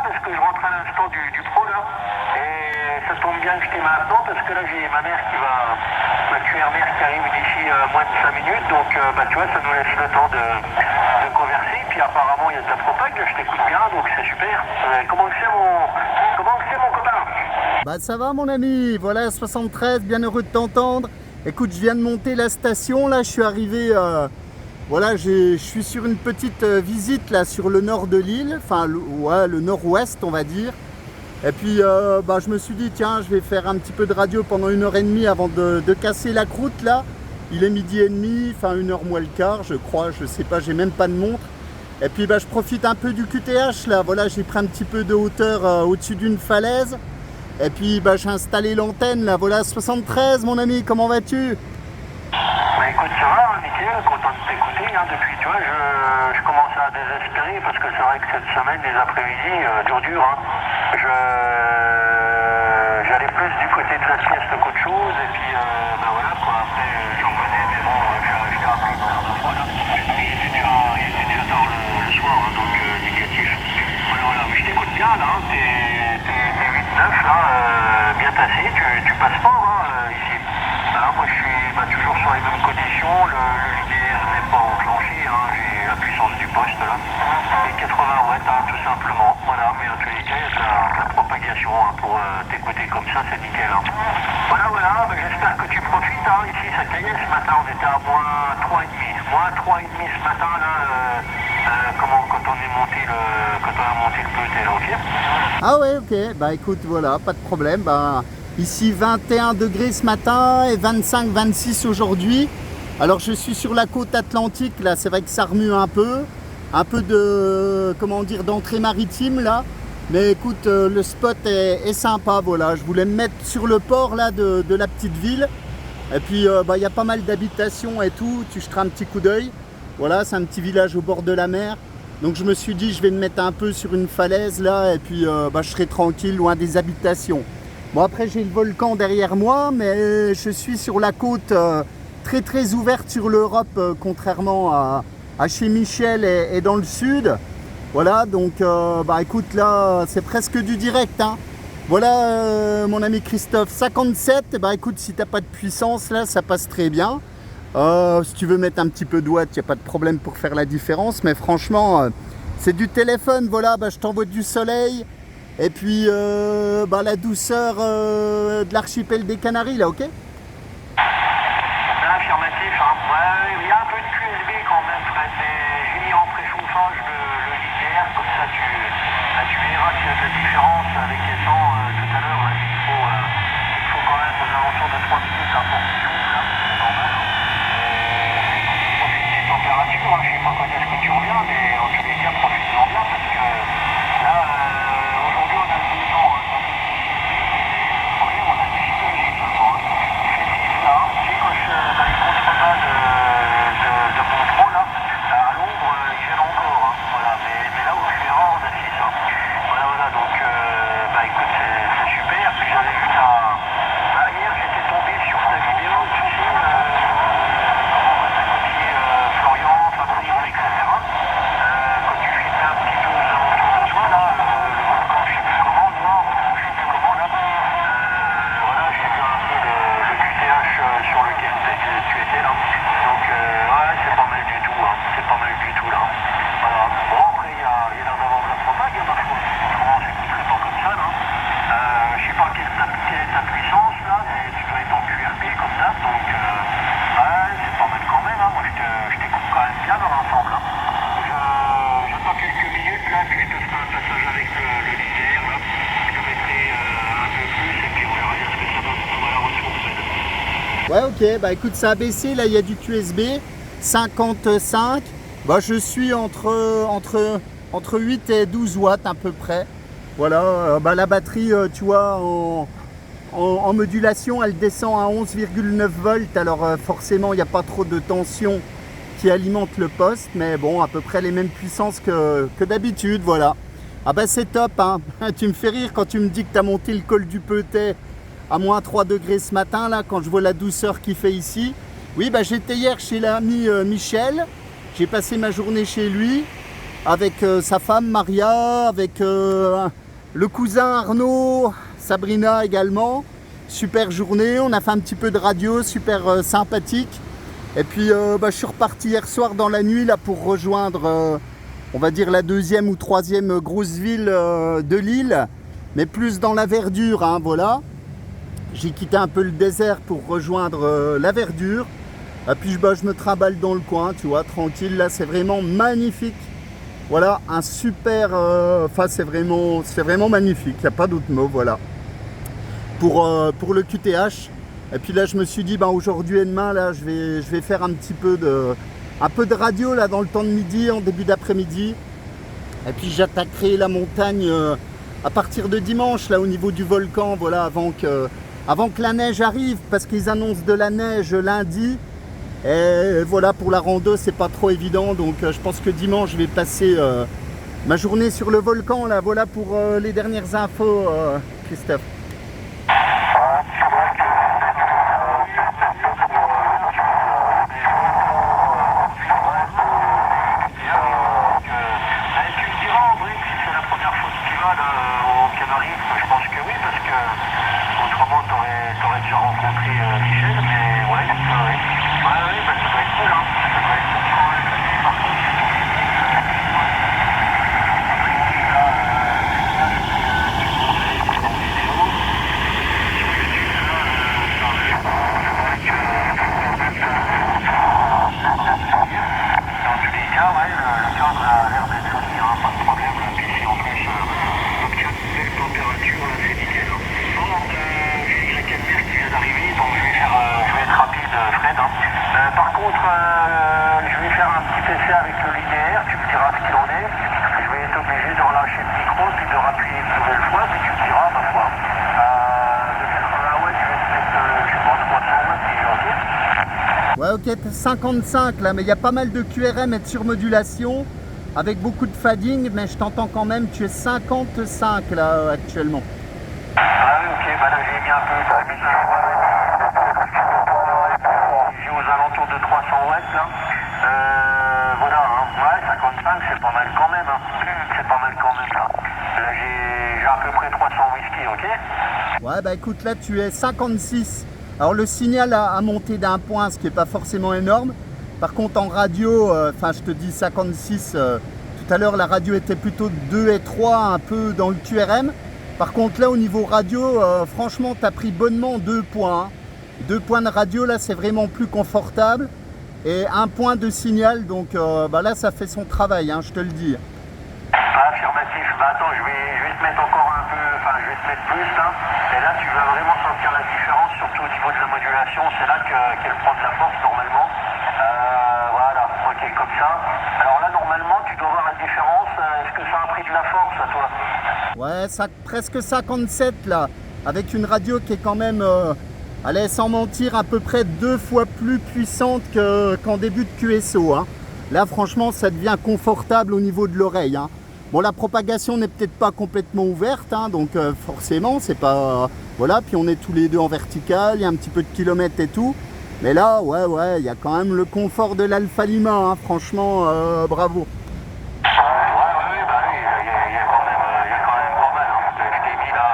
parce que je rentre à l'instant du pro là. Et ça tombe bien que je t'ai maintenant parce que là j'ai ma mère ma QR-mère qui arrive d'ici moins de 5 minutes. Donc tu vois, ça nous laisse le temps de converser. Puis apparemment il y a de la propague, je t'écoute bien, donc c'est super. Comment c'est mon copain? Bah ça va mon ami, voilà 73, bien heureux de t'entendre. Écoute, je viens de monter la station, là je suis arrivé, voilà, je suis sur une petite visite là sur le nord de l'île, enfin le nord-ouest on va dire. Et puis je me suis dit tiens, je vais faire un petit peu de radio pendant 1h30 avant de casser la croûte là. Il est 12h30, enfin 1h moins le quart je crois, je sais pas, j'ai même pas de montre. Et puis je profite un peu du QTH là, voilà, j'ai pris un petit peu de hauteur au-dessus d'une falaise. Et puis j'ai installé l'antenne là, voilà 73 mon ami, comment vas-tu? Bah écoute, ça va, nickel, content de t'écouter, depuis, tu vois, je commence à désespérer parce que c'est vrai que cette semaine, les après-midi, dur, j'allais plus du côté de la sieste qu'autre chose, et puis voilà quoi, après j'en venais, mais bon, j'ai appris dans la fois là, il était déjà tard le soir, donc négatif. Voilà, mais je t'écoute bien là, t'es 8-9 là, bien tassé, tu passes fort ici. Moi je suis toujours sur les mêmes conditions, le linéaire n'est pas enclenché, j'ai la puissance du poste là, et 80 watts tout simplement, voilà, mais en tous les cas il y a de la propagation pour t'écouter comme ça, c'est nickel. Voilà, j'espère que tu profites, ici ça caillait ce matin, on était à moins 3,5 ce matin là, quand on a monté le peloton, ok? Ah ouais, ok, écoute, voilà, pas de problème, ici 21 degrés ce matin et 25-26 aujourd'hui. Alors je suis sur la côte atlantique, là c'est vrai que ça remue un peu de, d'entrée maritime là. Mais écoute, le spot est sympa, voilà. Je voulais me mettre sur le port là de la petite ville. Et puis il y a pas mal d'habitations et tout, tu jeteras un petit coup d'œil. Voilà, c'est un petit village au bord de la mer. Donc je me suis dit je vais me mettre un peu sur une falaise là et puis je serai tranquille loin des habitations. Bon après j'ai le volcan derrière moi, mais je suis sur la côte très ouverte sur l'Europe, contrairement à chez Michel et dans le sud. Voilà, donc écoute là c'est presque du direct. Voilà mon ami Christophe, 57, écoute, si t'as pas de puissance là ça passe très bien. Si tu veux mettre un petit peu de watts, il n'y a pas de problème pour faire la différence, mais franchement c'est du téléphone. Voilà, je t'envoie du soleil. Et puis la douceur de l'archipel des Canaries là, ok? Affirmatif, ouais, il y a un peu de QSB quand même, Fred, mais j'ai mis en préchauffage le linéaire, comme ça tu verras qu'il y a de la différence avec les 100 tout à l'heure, là, il faut quand même aux alentours de 3 minutes pour qu'il chauffe, là, c'est normal. Profite des températures, je sais pas quand est-ce que tu reviens, mais en tous les cas, profite-en bien, parce que là, aujourd'hui on a le beau temps, le problème, on a du soleil seulement, il fait 6 là, tu sais, quand je suis dans les contrebas de mon pro là, à l'ombre, il gèle encore, voilà, mais là où je suis rare, on a 6 voilà, donc écoute, c'est super, puis j'avais vu hier j'étais tombé sur ta vidéo, tu sais, comment va s'accomplir Florian, Fabrice, etc. Quand tu filmais un petit peu aux alentours de toi, là, le volcan, je sais plus comment, noir, je sais plus comment, là, voilà, j'ai vu un peu le QTH sur lequel tu étais, là. Donc, ouais, c'est pas mal du tout, c'est pas mal du tout, là. Voilà. Bon, après, il y a l'air d'avoir de la propague, ma foi. Autrement, on s'écouterait pas comme ça, là. Je sais pas quelle est ta puissance, là, mais tu dois être en QRP, comme ça, donc, ouais, c'est pas mal quand même, moi, je t'écoute quand même bien dans l'ensemble, là. J'attends quelques minutes, là, puis je te ferai un passage avec le linéaire, là. Je te mettrai un peu plus, et puis on verra bien ce que ça donne à la retour, Fred. Ouais, ok, écoute, ça a baissé, là il y a du QSB 55. Je suis entre 8 et 12 watts à peu près. Voilà, la batterie, tu vois, en modulation, elle descend à 11,9 volts. Alors forcément, il n'y a pas trop de tension qui alimente le poste, mais bon, à peu près les mêmes puissances que d'habitude, voilà. C'est top, Tu me fais rire quand tu me dis que tu as monté le col du Peutet à moins 3 degrés ce matin, là, quand je vois la douceur qu'il fait ici. Oui, j'étais hier chez l'ami Michel, j'ai passé ma journée chez lui. avec sa femme Maria, avec le cousin Arnaud, Sabrina également. Super journée, on a fait un petit peu de radio, super sympathique. Et puis je suis reparti hier soir dans la nuit là pour rejoindre, on va dire la deuxième ou troisième grosse ville de l'île, mais plus dans la verdure, hein, voilà. J'ai quitté un peu le désert pour rejoindre la verdure. Et puis je me trimballe dans le coin, tu vois, tranquille. Là, c'est vraiment magnifique. Voilà, un super... c'est vraiment magnifique. Il n'y a pas d'autre mot, voilà. Pour le QTH. Et puis là, je me suis dit, aujourd'hui et demain, là, je vais faire un peu de radio là, dans le temps de midi, en début d'après-midi. Et puis j'attaquerai la montagne à partir de dimanche, là, au niveau du volcan, voilà, avant que la neige arrive, parce qu'ils annoncent de la neige lundi. Et voilà, pour la rando, c'est pas trop évident. Donc je pense que dimanche, je vais passer ma journée sur le volcan, là. Voilà pour les dernières infos, Christophe. Ouais, ok, t'es 55 là, mais il y a pas mal de QRM et de surmodulation avec beaucoup de fading, mais je t'entends quand même, tu es 55 là actuellement. Ah oui, ok, là j'ai mis un peu, j'ai aux alentours de 300 watts là. Voilà, hein. Ouais, 55 c'est pas mal quand même, hein. C'est pas mal quand même là. Là j'ai à peu près 300 whisky, ok? Ouais, écoute, là tu es 56. Alors le signal a monté d'un point, ce qui n'est pas forcément énorme. Par contre en radio, je te dis 56, tout à l'heure la radio était plutôt 2 et 3, un peu dans le QRM. Par contre là au niveau radio, franchement tu as pris bonnement 2 points. Hein. 2 points de radio, là c'est vraiment plus confortable. Et 1 point de signal, donc là ça fait son travail, hein, je te le dis. Affirmatif, attends, je vais te mettre encore un peu, je vais te mettre plus là. Et là tu vas vraiment sentir la différence, surtout au niveau de la modulation, c'est là qu'elle prend de la force normalement. Voilà, ok, comme ça. Alors là normalement tu dois voir la différence, est-ce que ça a pris de la force à toi? Ouais, presque 57 là, avec une radio qui est quand même, allez, sans mentir, à peu près 2 fois plus puissante qu'en début de QSO. Hein. Là franchement ça devient confortable au niveau de l'oreille. Hein. Bon, la propagation n'est peut-être pas complètement ouverte, hein, donc forcément, c'est pas... voilà, puis on est tous les deux en vertical, il y a un petit peu de kilomètres et tout. Mais là, ouais, il y a quand même le confort de l'Alpha Lima, hein, franchement, bravo. Oui, il y a quand même pas mal. Hein. Je t'ai mis là...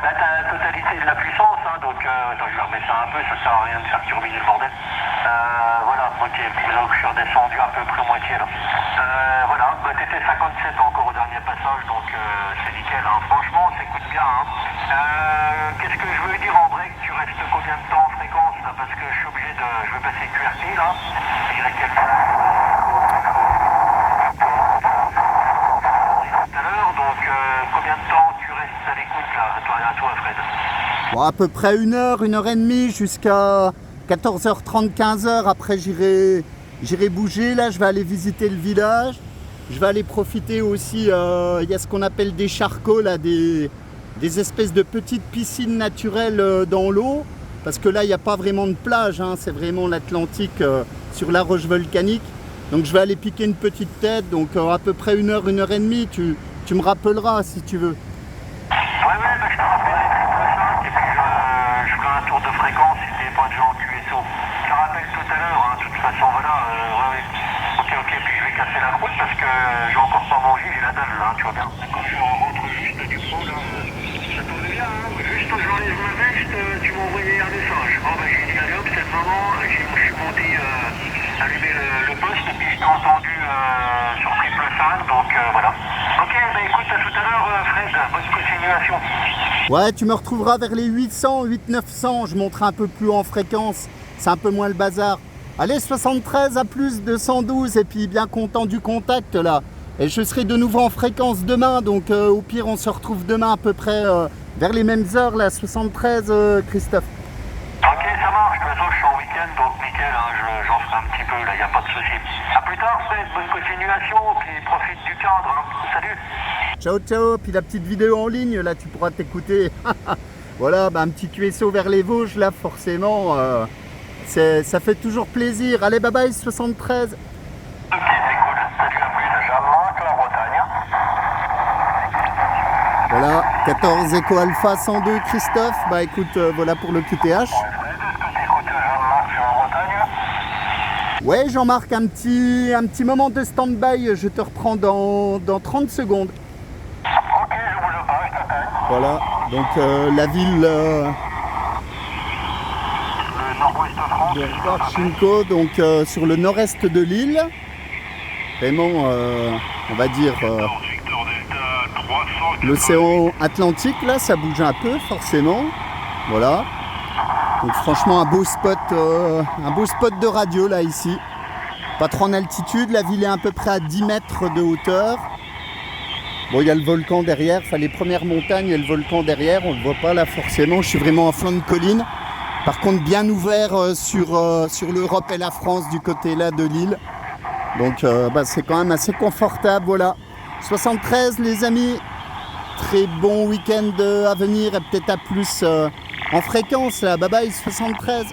là, t'as la totalité de la puissance, hein, donc... attends, je vais remettre ça un peu, ça sert à rien de faire turbiner le bordel. Voilà, ok, donc je suis redescendu à peu près moitié là. Voilà, t'étais 57 encore au dernier passage, donc c'est nickel, hein. Franchement, ça coûte bien. Hein. Qu'est-ce que je veux dire en break? Tu restes combien de temps en fréquence là? Parce que je suis obligé de... Je vais passer QRT là. Je dirais tout à l'heure, donc combien de temps tu restes à l'écoute là, à toi Fred? Bon, à peu près 1 heure, 1 heure et demie, jusqu'à 14h30, 15h. Après, j'irai bouger. Là, je vais aller visiter le village. Je vais aller profiter aussi. Il y a ce qu'on appelle des charcots, là, des espèces de petites piscines naturelles dans l'eau. Parce que là, il n'y a pas vraiment de plage. Hein, c'est vraiment l'Atlantique sur la roche volcanique. Donc, je vais aller piquer une petite tête. Donc, à peu près 1 heure, 1 heure et demie. Tu me rappelleras si tu veux. Ouais, je te rappellerai plus et puis je ferai un tour de fréquence si t'es pas déjà en QSO. Je te rappelle tout à l'heure, hein, de toute façon, voilà, Ok, puis je vais casser la route parce tu vois bien. Quand je rentre juste du pro, là, ça tombe bien, hein. Juste j'enlève ma veste, tu m'as envoyé un message. Bon, bah j'ai dit, allez hop, c'est le moment, je suis monté allumer le poste, et puis je t'ai entendu sur triple 5, donc voilà. Ok, bah écoute, à tout à l'heure, Fred, bonne continuation. Ouais, tu me retrouveras vers les 800, 800-900, je monterai un peu plus haut en fréquence, c'est un peu moins le bazar. Allez, 73 à plus 212, et puis bien content du contact là. Et je serai de nouveau en fréquence demain, donc au pire on se retrouve demain à peu près vers les mêmes heures là, 73 Christophe. Ok, ça marche, de toute façon je suis en week-end, donc nickel, hein, j'en ferai un petit peu, là, y a pas de souci. A plus tard, Fred, bonne continuation, puis profite du cadre, hein. Salut. Ciao ciao, puis la petite vidéo en ligne là, tu pourras t'écouter. Voilà, bah, un petit QSO vers les Vosges là, forcément, ça fait toujours plaisir. Allez, bye bye 73. Ok, c'est cool, salut, à plus, Jamaïque, la Bretagne. Voilà, 14 Echo Alpha 102 Christophe, bah écoute, voilà pour le QTH. Fred, est-ce que tu écoutes Jean-Marc sur la Bretagne? Ouais Jean-Marc, un petit moment de stand-by, je te reprends dans 30 secondes. Ok, je bouge pas, je t'appelle. Voilà, donc la ville Le nord-ouest de France. de Barchinko, donc sur le nord-est de l'île. Vraiment, on va dire, Victor Delta 300. l'océan Atlantique, là, ça bouge un peu, forcément. Voilà. Donc franchement, un beau spot de radio, là, ici. Pas trop en altitude, la ville est à peu près à 10 mètres de hauteur. Bon, il y a le volcan derrière, enfin les premières montagnes, il y a le volcan derrière, on ne le voit pas là forcément, je suis vraiment en flanc de colline. Par contre, bien ouvert sur l'Europe et la France du côté là de l'île. Donc bah, c'est quand même assez confortable, voilà. 73 les amis, très bon week-end à venir et peut-être à plus en fréquence là, bye bye 73.